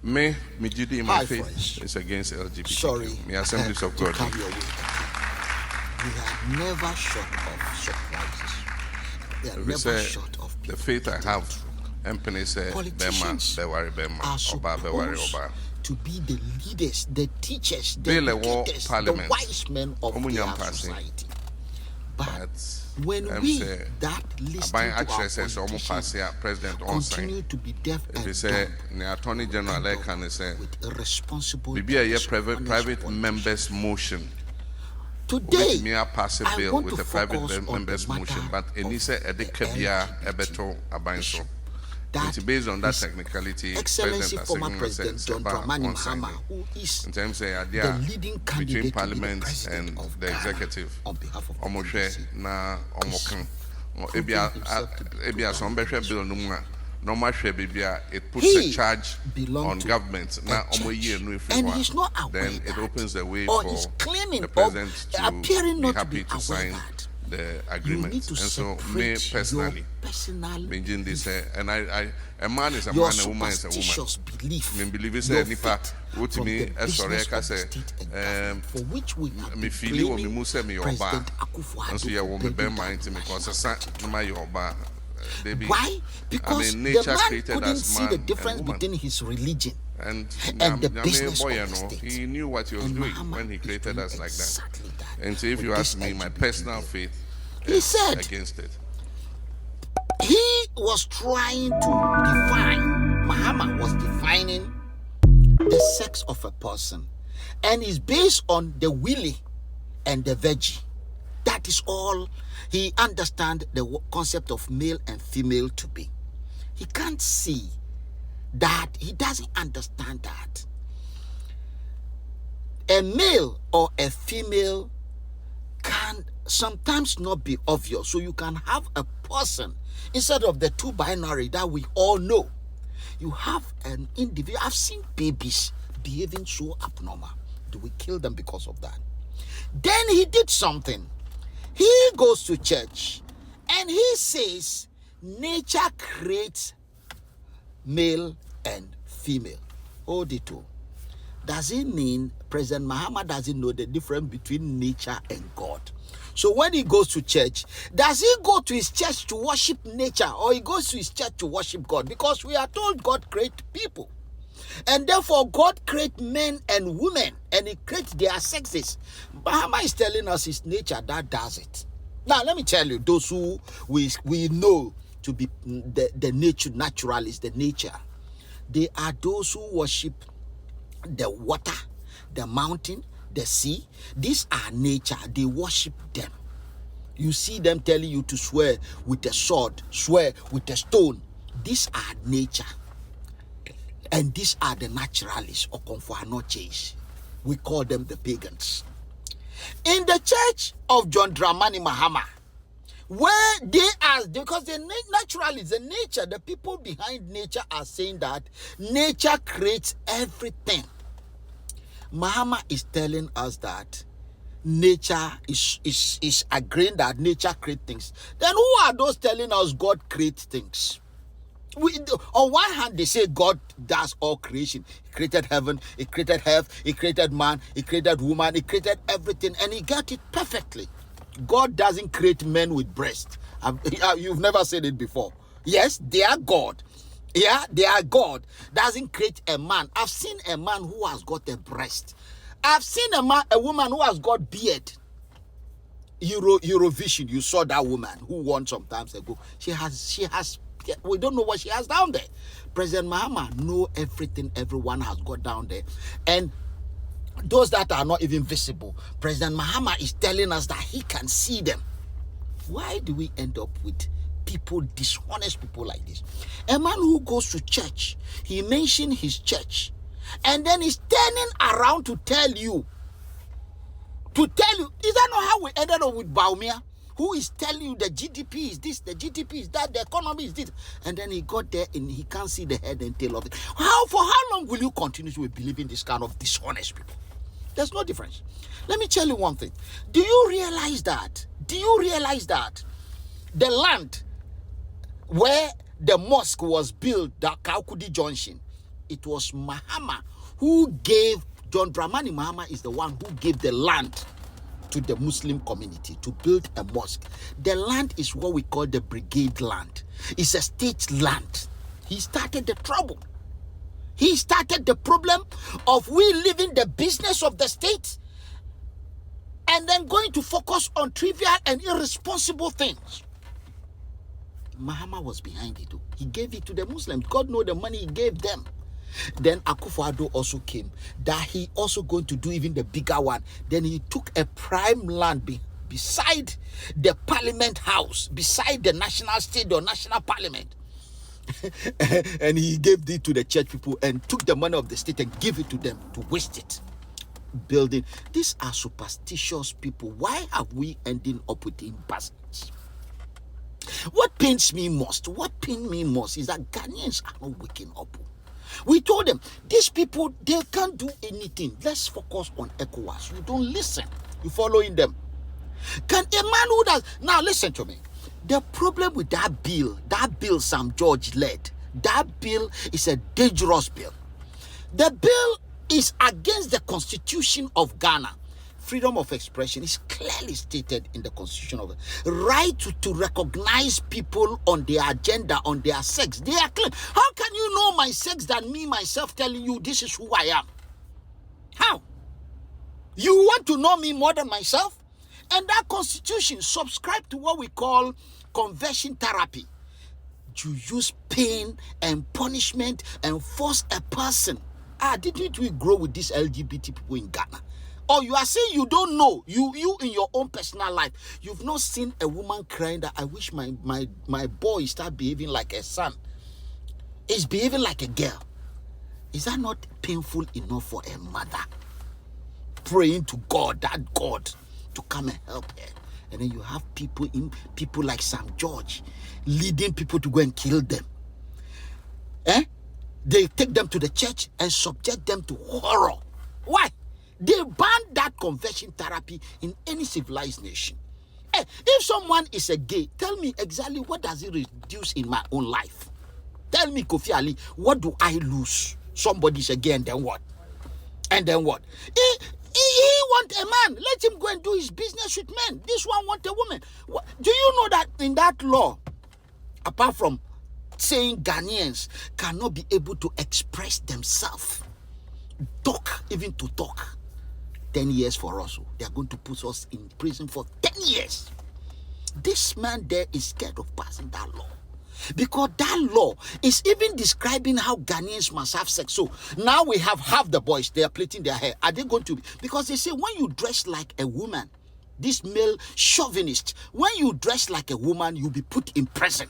Me Judy, my Hi, faith friends. is against LGBT. Sorry, The Assemblies of to God. come your way. We are never short of surprises. We are We never say short of the people. faith I have, Empany say, Politicians Bema, are Oba, Bewari, supposed Oba. to be the leaders, the teachers, the Bill educators, the Parliament. wise men of Omunyam their passing. society. But But when we say, that listen Aban to our actually says, politicians President on continue sign. to be deaf If and we say, dumb the Attorney General, and can say, with irresponsible Bibi a dishonest private politicians. members motion. Today, Me a pass a I bill want with to a private focus on members the motion, matter but of Enisa the Edekabia LGBT Ebeto Abanso. issue. That It's based on that His technicality. Excellency former President President John Dramani Mahama, who is in terms of the idea leading between candidate to be the Parliament president and of the Ghana executive. on behalf of the Omohwe NDC. na omokan. proving himself to be Ebia some totally bill no mu a normal hwɛ bibia it puts He a charge belonged on to government a na church, omo yie no and efiri he's not aware then it that, opens the way or for he's claiming the or president to appearing be not to happy be to aware sign that the you agreement. need to And so me separate personally your personal Benjin this and I a man is a your man, a woman is a woman. superstitious belief, Me believe your say nipa faith what from me the sorry business I of the say state and government, for which we have me been feel o me blaming mu say me oba President Akufo-Addo and so yeah wo me for be building mind that me national cause sa church. my oba baby. Why? Because nature the man created couldn't us see man the and difference woman. between his religion And the business boy, of the know, state. he knew what he was And doing Mahama when he is created doing us like that. exactly that. And so if with you this ask me, my LGBT personal bill. faith He is said against it. he was trying to define, Mahama was defining the sex of a person, and it's based on the willy and the veggie. That is all he understands the concept of male and female to be. He can't see that, he doesn't understand that a male or a female can sometimes not be obvious. So you can have a person instead of the two binary that we all know. You have an individual. I've seen babies behaving so abnormal. Do we kill them because of that? Then he did something. He goes to church and he says nature creates male and female. Hold it too. Does it mean President Mahama doesn't know the difference between nature and God? So when he goes to church, does he go to his church to worship nature, or he goes to his church to worship God? Because we are told God created people. And therefore God created men and women, and he creates their sexes. Mahama is telling us it's nature that does it. Now let me tell you, those who we know to be the naturalists, the nature, they are those who worship the water, the mountain, the sea. These are nature. They worship them. You see them telling you to swear with a sword, swear with a stone. These are nature. And these are the naturalists, or Okonfo-Anoche's. We call them the pagans. In the church of John Dramani Mahama, where they are, because the naturalists, the nature, the people behind nature are saying that nature creates everything. Mahama is telling us that nature is agreeing that nature creates things. Then who are those telling us God creates things? On one hand, they say God does all creation. He created heaven, he created earth, he created man, he created woman, he created everything, and he got it perfectly. God doesn't create men with breasts. You've never said it before. Yes, they are God. Yeah, they are God. Doesn't create a man. I've seen a man who has got a breast. I've seen a woman who has got beard. Eurovision, you saw that woman who won some times ago. She has. We don't know what she has down there. President Mahama know everything everyone has got down there, and those that are not even visible, President Mahama is telling us that he can see them. Why do we end up with people, dishonest people like this? A man who goes to church, he mentioned his church, and then he's turning around to tell you, is that not how we ended up with Baumia, who is telling you the GDP is this, the GDP is that, the economy is this, and then he got there and he can't see the head and tail of it. For how long will you continue to believe in this kind of dishonest people? There's no difference. Let me tell you one thing. Do you realize that the land where the mosque was built, the Kaukudi Junction, it was Mahama who gave, John Dramani Mahama is the one who gave the land to the Muslim community to build a mosque. The land is what we call the brigade land. It's a state land. He started the trouble. He started the problem of we leaving the business of the state and then going to focus on trivial and irresponsible things. Mahama was behind it. He gave it to the Muslims. God knows the money he gave them. Then Akufo-Addo also came, that he also going to do even the bigger one. Then he took a prime land beside the Parliament House, beside the National Stadium, National Parliament. And he gave it to the church people and took the money of the state and gave it to them to waste it. Building. These are superstitious people. Why have we ending up with imbeciles? What pains me most is that Ghanaians are not waking up. We told them, these people, they can't do anything. Let's focus on ECOWAS. You don't listen. You're following them. Can a man who does... Now, listen to me. The problem with that bill Sam George led, that bill is a dangerous bill. The bill is against the Constitution of Ghana. Freedom of expression is clearly stated in the Constitution of right to recognize people on their gender, on their sex. They are clear. How can you know my sex than me myself telling you this is who I am? How? You want to know me more than myself? And that Constitution subscribe to what we call conversion therapy. You use pain and punishment and force a person. Didn't we grow with these LGBT people in Ghana? Or you are saying you don't know, you in your own personal life, you've not seen a woman crying that I wish my boy start behaving like a son. Is behaving like a girl. Is that not painful enough for a mother? Praying to God, that God, to come and help her. And then you have people like Sam George leading people to go and kill them. They take them to the church and subject them to horror. Why? They banned that conversion therapy in any civilized nation. If someone is a gay, tell me exactly what does it reduce in my own life? Tell me, Kofi Ali, what do I lose? Somebody's a gay and then what? And then what? He want a man. Let him go and do his business with men. This one want a woman. Do you know that in that law, apart from saying Ghanaians cannot be able to express themselves, even to talk, 10 years for us. They are going to put us in prison for 10 years. This man there is scared of passing that law. Because that law is even describing how Ghanaians must have sex. So now we have half the boys, they are plaiting their hair. Are they going to be? Because they say when you dress like a woman, this male chauvinist, when you dress like a woman, you'll be put in prison.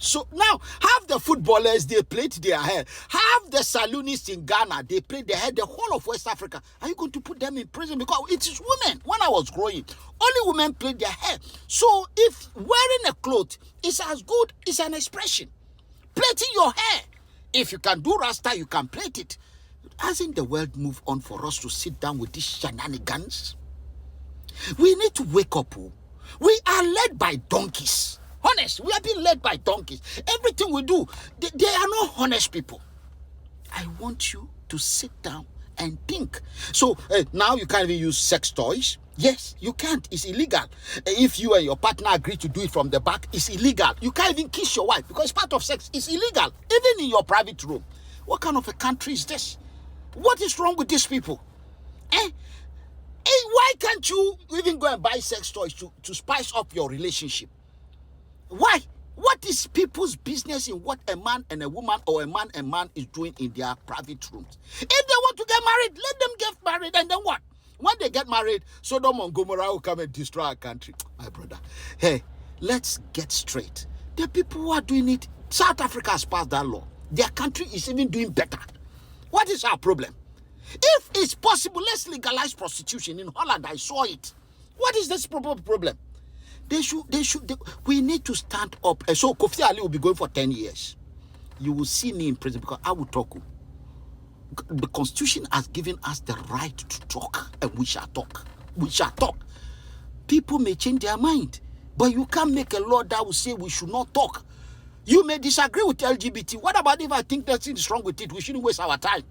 So now, half the footballers, they plait their hair. Half the saloonists in Ghana, they plait their hair. The whole of West Africa, are you going to put them in prison? Because it is women. When I was growing, only women plait their hair. So if wearing a cloth is as good, it's an expression. Plaiting your hair. If you can do Rasta, you can plait it. Hasn't the world moved on for us to sit down with these shenanigans? We need to wake up. We are led by donkeys. Honest, we are being led by donkeys. Everything we do, they are not honest people. I want you to sit down and think. So now you can't even use sex toys. Yes, you can't. It's illegal. If you and your partner agree to do it from the back, it's illegal. You can't even kiss your wife because it's part of sex. It's illegal, even in your private room. What kind of a country is this? What is wrong with these people? Why can't you even go and buy sex toys to spice up your relationship? Why? What is people's business in what a man and a woman or a man and man is doing in their private rooms? If they want to get married, let them get married, and then what? When they get married, Sodom and Gomorrah will come and destroy our country. My brother, hey, let's get straight. The people who are doing it, South Africa has passed that law. Their country is even doing better. What is our problem? If it's possible, let's legalize prostitution. In Holland, I saw it. What is this problem? We need to stand up. So Kofi Ali will be going for 10 years. You will see me in prison because I will talk. The Constitution has given us the right to talk, and we shall talk. We shall talk. People may change their mind, but you can't make a law that will say we should not talk. You may disagree with LGBT. What about if I think that thing is wrong with it? We shouldn't waste our time.